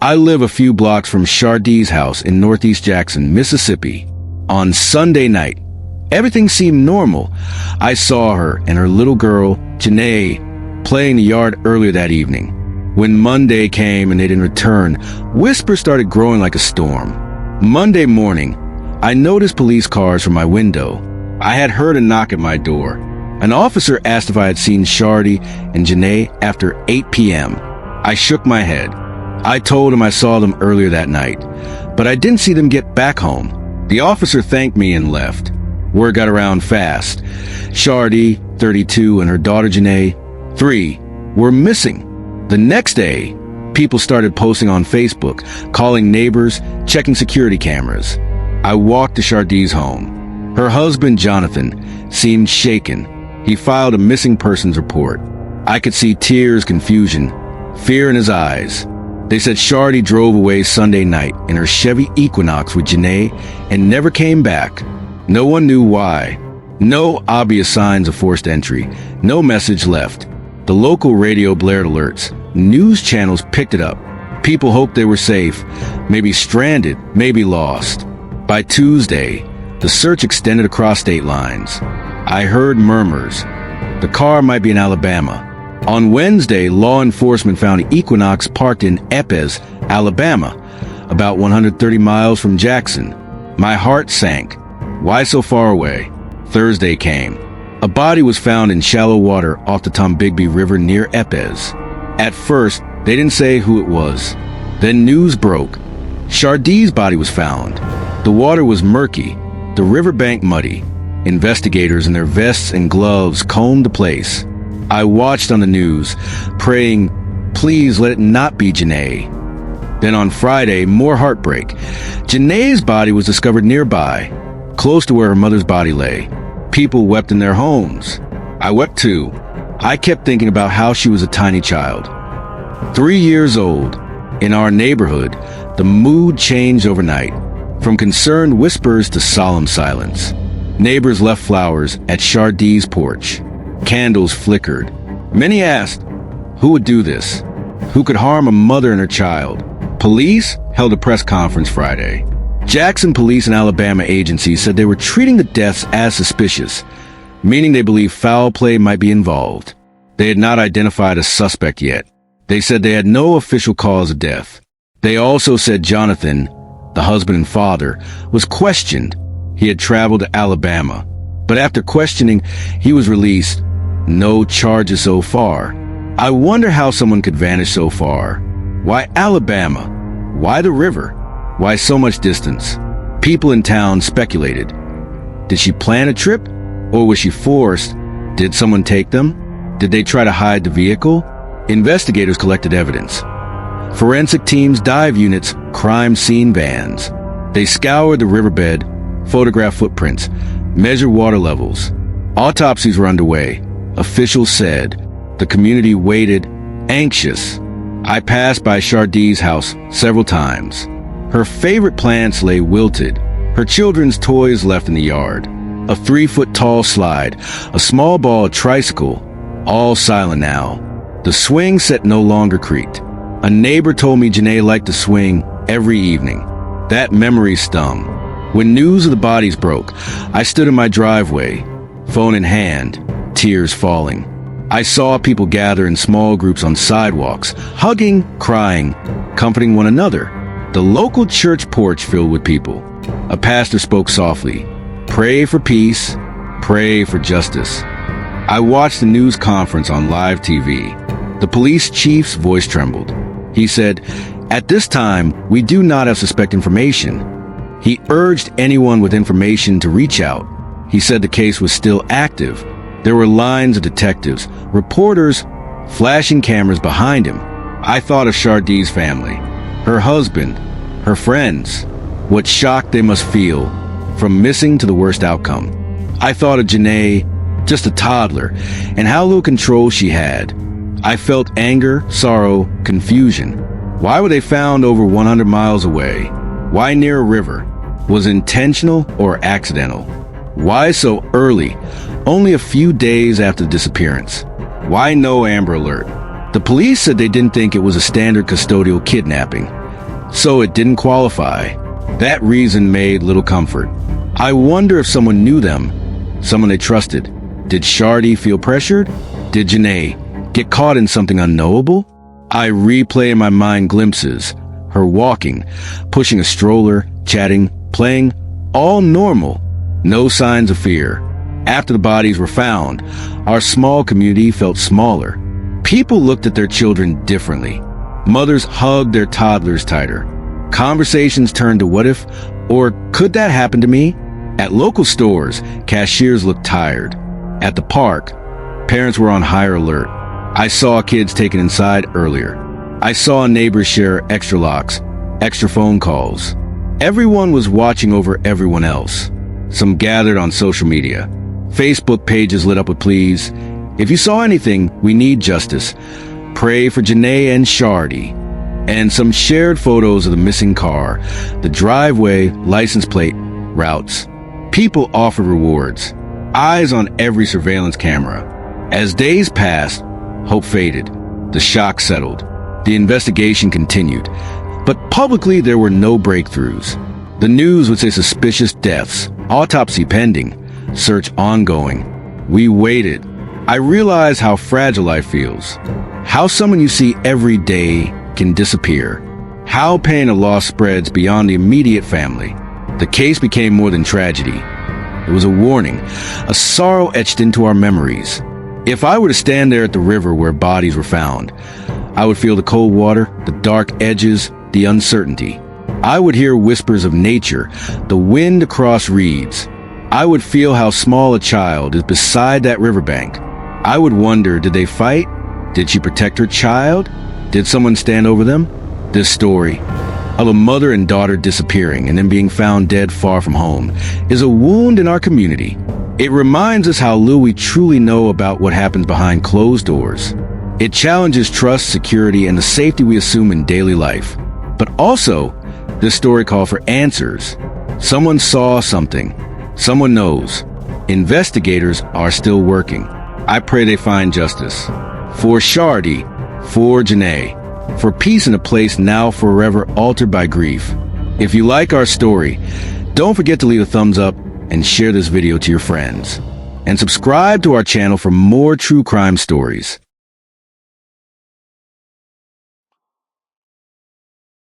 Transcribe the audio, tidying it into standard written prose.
I live a few blocks from Shardee's house in Northeast Jackson, Mississippi. On Sunday night, everything seemed normal. I saw her and her little girl, Janae, playing in the yard earlier that evening. When Monday came and they didn't return, whispers started growing like a storm. Monday morning, I noticed police cars from my window. I had heard a knock at my door. An officer asked if I had seen Shardee and Janae after 8 p.m. I shook my head. I told him I saw them earlier that night, but I didn't see them get back home. The officer thanked me and left. Word got around fast. Shardee, 32, and her daughter Janae, 3, were missing. The next day, people started posting on Facebook, calling neighbors, checking security cameras. I walked to Shardee's home. Her husband, Jonathan, seemed shaken. He filed a missing persons report. I could see tears, confusion, fear in his eyes. They said Shardee drove away Sunday night in her Chevy Equinox with Janae and never came back. No one knew why. No obvious signs of forced entry. No message left. The local radio blared alerts. News channels picked it up. People hoped they were safe, maybe stranded, maybe lost. By Tuesday, the search extended across state lines. I heard murmurs. The car might be in Alabama. On Wednesday, law enforcement found an Equinox parked in Epes, Alabama, about 130 miles from Jackson. My heart sank. Why so far away? Thursday came. A body was found in shallow water off the Tombigbee River near Epes. At first, they didn't say who it was. Then news broke. Shardee's body was found. The water was murky, the riverbank muddy. Investigators in their vests and gloves combed the place. I watched on the news, praying, please let it not be Janae. Then on Friday, more heartbreak. Janae's body was discovered nearby, close to where her mother's body lay. People wept in their homes. I wept too. I kept thinking about how she was a tiny child. 3 years old. In our neighborhood, the mood changed overnight, from concerned whispers to solemn silence. Neighbors left flowers at Shardee's porch. Candles flickered. Many asked, who would do this? Who could harm a mother and her child? Police held a press conference Friday. Jackson police and Alabama agencies said they were treating the deaths as suspicious, meaning they believe foul play might be involved. They had not identified a suspect yet. They said they had no official cause of death. They also said Jonathan, the husband and father, was questioned. He had traveled to Alabama, but after questioning, he was released. No charges so far. I wonder how someone could vanish so far. Why Alabama? Why the river? Why so much distance? People in town speculated. Did she plan a trip? Or was she forced? Did someone take them? Did they try to hide the vehicle? Investigators collected evidence. Forensic teams, dive units, crime scene vans. They scoured the riverbed, photographed footprints, measured water levels. Autopsies were underway. Officials said. The community waited, anxious. I passed by Shardee's house several times. Her favorite plants lay wilted, her children's toys left in the yard. A 3-foot-tall slide, a small ball tricycle, all silent now. The swing set no longer creaked. A neighbor told me Janae liked to swing every evening. That memory stung. When news of the bodies broke, I stood in my driveway, phone in hand, tears falling. I saw people gather in small groups on sidewalks, hugging, crying, comforting one another. The local church porch filled with people. A pastor spoke softly. Pray for peace, pray for justice. I watched the news conference on live TV. The police chief's voice trembled. He said, at this time, we do not have suspect information. He urged anyone with information to reach out. He said the case was still active. There were lines of detectives, reporters, flashing cameras behind him. I thought of Shardee's family, her husband, her friends, what shock they must feel from missing to the worst outcome. I thought of Janae, just a toddler, and how little control she had. I felt anger, sorrow, confusion. Why were they found over 100 miles away? Why near a river? Was it intentional or accidental? Why so early, only a few days after the disappearance? Why no Amber Alert? The police said they didn't think it was a standard custodial kidnapping. so it didn't qualify. That reason made little comfort. I wonder if someone knew them, someone they trusted. Did Shardee feel pressured? Did Janae get caught in something unknowable? I replay in my mind glimpses, her walking, pushing a stroller, chatting, playing, all normal. No signs of fear. After the bodies were found, our small community felt smaller. People looked at their children differently. Mothers hugged their toddlers tighter. Conversations turned to what if, or could that happen to me? At local stores, cashiers looked tired. At the park, parents were on higher alert. I saw kids taken inside earlier. I saw neighbors share extra locks, extra phone calls. Everyone was watching over everyone else. Some gathered on social media. Facebook pages lit up with pleas. If you saw anything, we need justice. Pray for Janae and Shardee. And some shared photos of the missing car, the driveway, license plate, routes. People offered rewards. Eyes on every surveillance camera. As days passed, hope faded. The shock settled. The investigation continued. But publicly, there were no breakthroughs. The news would say suspicious deaths, autopsy pending, search ongoing. We waited. I realized how fragile life feels. How someone you see every day can disappear. How pain and loss spreads beyond the immediate family. The case became more than tragedy. It was a warning, a sorrow etched into our memories. If I were to stand there at the river where bodies were found, I would feel the cold water, the dark edges, the uncertainty. I would hear whispers of nature, the wind across reeds. I would feel how small a child is beside that riverbank. I would wonder, did they fight? Did she protect her child? Did someone stand over them? This story of a mother and daughter disappearing and then being found dead far from home is a wound in our community. It reminds us how little we truly know about what happens behind closed doors. It challenges trust, security, and the safety we assume in daily life. But also, this story calls for answers. Someone saw something. Someone knows. Investigators are still working. I pray they find justice. For Shardee, for Janae, for peace in a place now forever altered by grief. If you like our story, don't forget to leave a thumbs up and share this video to your friends. And subscribe to our channel for more true crime stories.